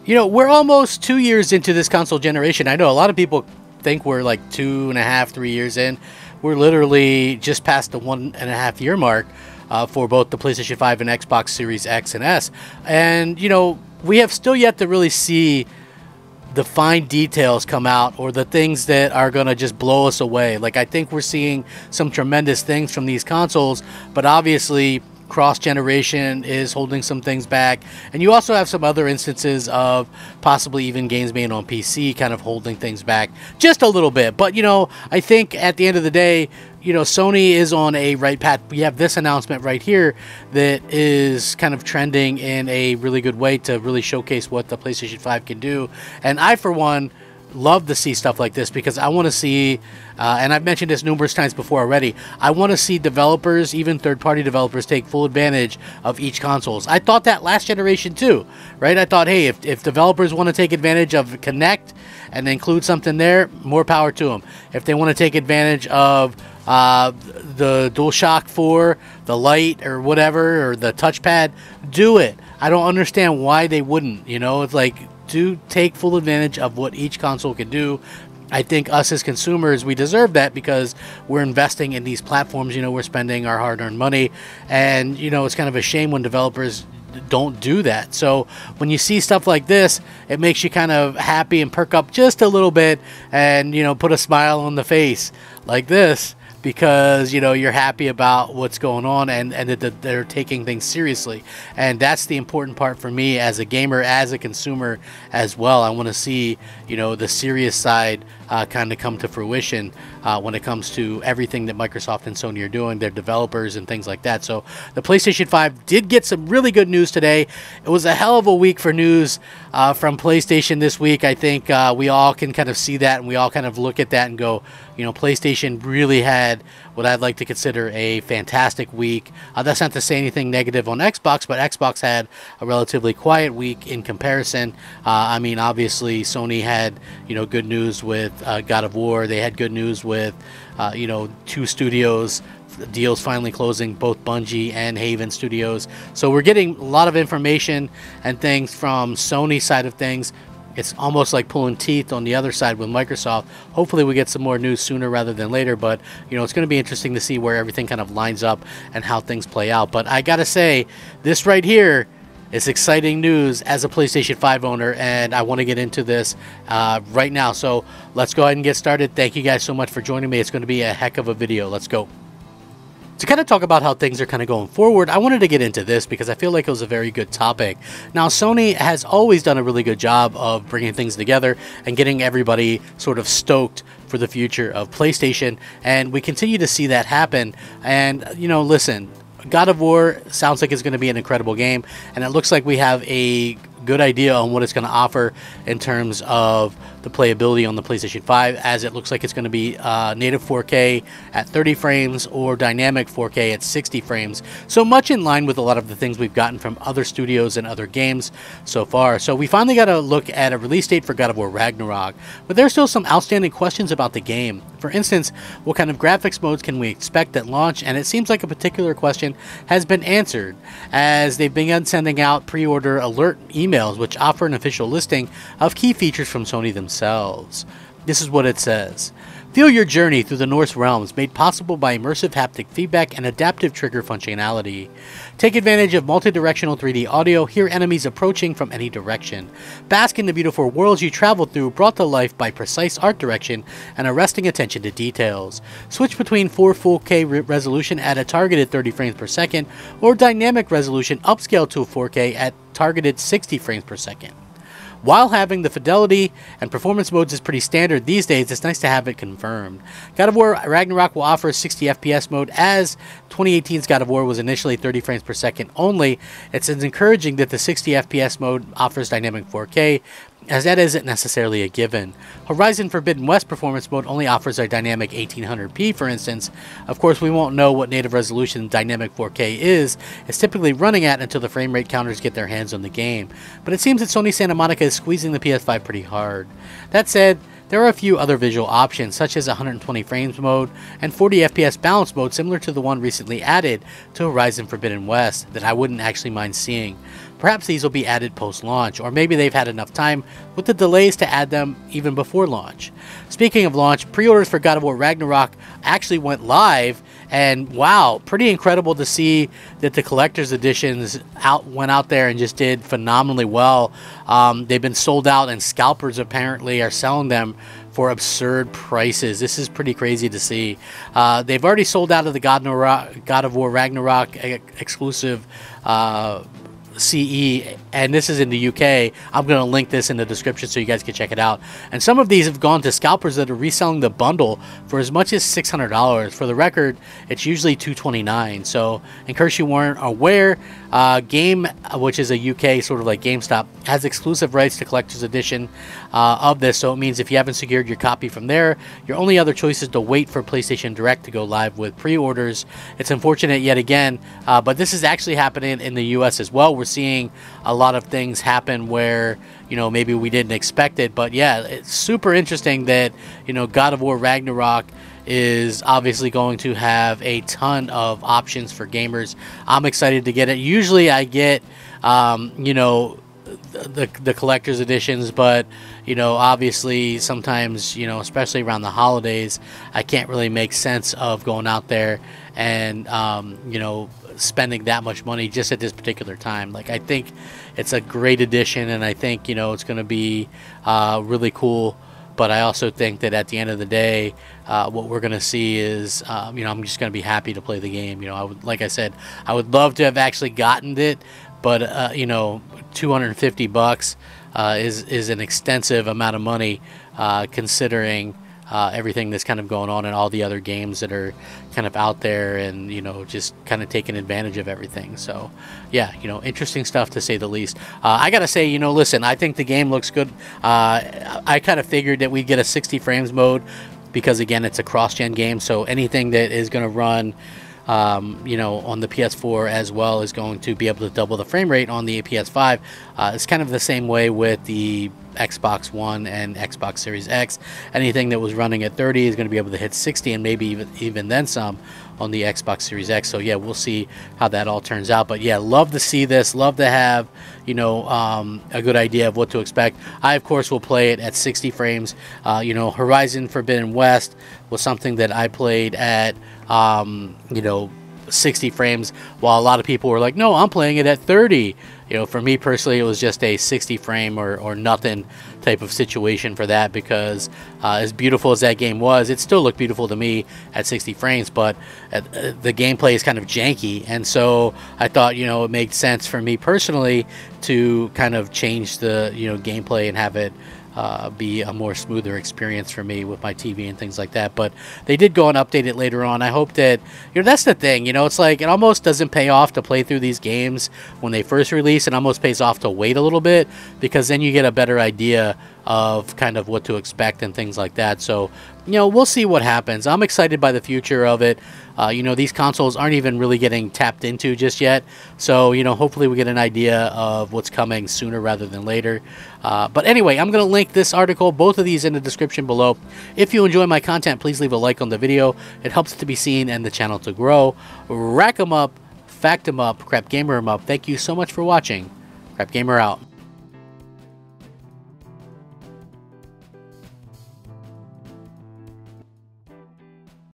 You know, we're almost 2 years into this console generation. I know a lot of people think we're like 2.5, 3 years in. We're literally just past the 1.5 year mark for both the PlayStation 5 and Xbox Series X and S. And, you know, we have still yet to really see the fine details come out, or the things that are going to just blow us away. Like, I think we're seeing some tremendous things from these consoles, but obviously cross-generation is holding some things back. And you also have some other instances of possibly even games made on PC kind of holding things back just a little bit. But, you know, I think at the end of the day, you know, Sony is on a right path. We have this announcement right here that is kind of trending in a really good way to really showcase what the PlayStation 5 can do. And I, for one, love to see stuff like this, because I want to see, and I've mentioned this numerous times before already, I want to see developers, even third-party developers, take full advantage of each consoles. I thought that last generation too, right? I thought, hey, if developers want to take advantage of Kinect and include something there, more power to them. If they want to take advantage of the DualShock 4, the Lite, or whatever, or the touchpad, do it. I don't understand why they wouldn't. You know, it's like, do take full advantage of what each console can do. I think us as consumers, we deserve that, because we're investing in these platforms. You know, we're spending our hard-earned money, and, you know, it's kind of a shame when developers don't do that. So when you see stuff like this, it makes you kind of happy and perk up just a little bit, and, you know, put a smile on the face like this, because, you know, you're happy about what's going on, and that they're taking things seriously. And that's the important part for me as a gamer, as a consumer as well. I want to see, you know, the serious side kind of come to fruition when it comes to everything that Microsoft and Sony are doing, their developers and things like that. So the PlayStation 5 did get some really good news today. It was a hell of a week for news from PlayStation this week. I think we all can kind of see that, and we all kind of look at that and go, you know, PlayStation really had what I'd like to consider a fantastic week. That's not to say anything negative on Xbox, but Xbox had a relatively quiet week in comparison. I mean, obviously, Sony had, you know, good news with God of War. They had good news with, you know, 2 studios deals finally closing, both Bungie and Haven Studios. So we're getting a lot of information and things from Sony side of things. It's almost like pulling teeth on the other side with Microsoft. Hopefully we get some more news sooner rather than later, but, you know, it's going to be interesting to see where everything kind of lines up and how things play out. But I gotta say, this right here is exciting news as a PlayStation 5 owner, and I want to get into this right now. So let's go ahead and get started. Thank you guys so much for joining me. It's going to be a heck of a video. Let's go. To kind of talk about how things are kind of going forward, I wanted to get into this because I feel like it was a very good topic. Now, Sony has always done a really good job of bringing things together and getting everybody sort of stoked for the future of PlayStation, and we continue to see that happen. And, you know, listen, God of War sounds like it's going to be an incredible game, and it looks like we have a good idea on what it's going to offer in terms of the playability on the PlayStation 5, as it looks like it's going to be native 4K at 30 frames or dynamic 4K at 60 frames. So much in line with a lot of the things we've gotten from other studios and other games so far. So we finally got to look at a release date for God of War Ragnarok, but there's still some outstanding questions about the game. For instance, what kind of graphics modes can we expect at launch? And it seems like a particular question has been answered, as they've begun sending out pre-order alert emails which offer an official listing of key features from Sony themselves. This is what it says. Feel your journey through the Norse realms, made possible by immersive haptic feedback and adaptive trigger functionality. Take advantage of multi-directional 3D audio, hear enemies approaching from any direction. Bask in the beautiful worlds you travel through, brought to life by precise art direction and arresting attention to details. Switch between 4 full K resolution at a targeted 30 frames per second, or dynamic resolution upscaled to 4K at targeted 60 frames per second. While having the fidelity and performance modes is pretty standard these days, it's nice to have it confirmed. God of War Ragnarok will offer a 60 FPS mode, as 2018's God of War was initially 30 frames per second only. It's encouraging that the 60 FPS mode offers dynamic 4K, as that isn't necessarily a given. Horizon Forbidden West performance mode only offers a dynamic 1800p, for instance. Of course, we won't know what native resolution dynamic 4K is. It's typically running at until the frame rate counters get their hands on the game. But it seems that Sony Santa Monica is squeezing the PS5 pretty hard. That said, there are a few other visual options, such as 120 frames mode and 40 FPS balance mode, similar to the one recently added to Horizon Forbidden West, that I wouldn't actually mind seeing. Perhaps these will be added post-launch, or maybe they've had enough time with the delays to add them even before launch. Speaking of launch, pre-orders for God of War Ragnarok actually went live, and wow, pretty incredible to see that the collector's editions went out there and just did phenomenally well. They've been sold out, and scalpers apparently are selling them for absurd prices. This is pretty crazy to see. They've already sold out of the God of War Ragnarok exclusive CE, and this is in the UK. I'm going to link this in the description so you guys can check it out. And some of these have gone to scalpers that are reselling the bundle for as much as $600. For the record, it's usually $229. So in case you weren't aware, Game, which is a UK sort of like GameStop, has exclusive rights to collector's edition of this. So it means if you haven't secured your copy from there, your only other choice is to wait for PlayStation Direct to go live with pre-orders. It's unfortunate yet again, but this is actually happening in the US as well. We're seeing a lot of things happen where, you know, maybe we didn't expect it. But yeah, it's super interesting that, you know, God of War Ragnarok is obviously going to have a ton of options for gamers. I'm excited to get it. Usually I get, you know, the collector's editions, but, you know, obviously sometimes, you know, especially around the holidays, I can't really make sense of going out there and, you know, spending that much money just at this particular time. Like, I think it's a great addition, and I think, you know, it's going to be really cool. But I also think that at the end of the day, what we're going to see is, you know, I'm just going to be happy to play the game. You know, I would, like I said, I would love to have actually gotten it, but you know, $250 is an extensive amount of money, considering everything that's kind of going on and all the other games that are kind of out there, and, you know, just kind of taking advantage of everything. So yeah, you know, interesting stuff to say the least. I gotta say, you know, listen, I think the game looks good. I kind of figured that we'd get a 60 frames mode because, again, it's a cross-gen game, so anything that is going to run, you know, on the PS4 as well is going to be able to double the frame rate on the PS5. It's kind of the same way with the Xbox One and Xbox Series X. Anything that was running at 30 is going to be able to hit 60, and maybe even then some on the Xbox Series X. So yeah, we'll see how that all turns out. But yeah, love to see this. Love to have, you know, a good idea of what to expect. I, of course, will play it at 60 frames. You know, Horizon Forbidden West was something that I played at, you know, 60 frames, while a lot of people were like, no, I'm playing it at 30. You know, for me personally, it was just a 60 frame or nothing type of situation for that, because as beautiful as that game was, it still looked beautiful to me at 60 frames, but the gameplay is kind of janky, and so I thought, you know, it made sense for me personally to kind of change the, you know, gameplay and have it be a more smoother experience for me with my TV and things like that. But they did go and update it later on. I hope that, you know, that's the thing, you know, it's like, it almost doesn't pay off to play through these games when they first release. It almost pays off to wait a little bit, because then you get a better idea of kind of what to expect and things like that. So, you know, we'll see what happens. I'm excited by the future of it. You know, these consoles aren't even really getting tapped into just yet. So, you know, hopefully we get an idea of what's coming sooner rather than later. But anyway, I'm going to link this article, both of these, in the description below. If you enjoy my content, please leave a like on the video. It helps it to be seen and the channel to grow. Rack 'em up, fact 'em up, Crap Gamer 'em up. Thank you so much for watching. Crap Gamer out.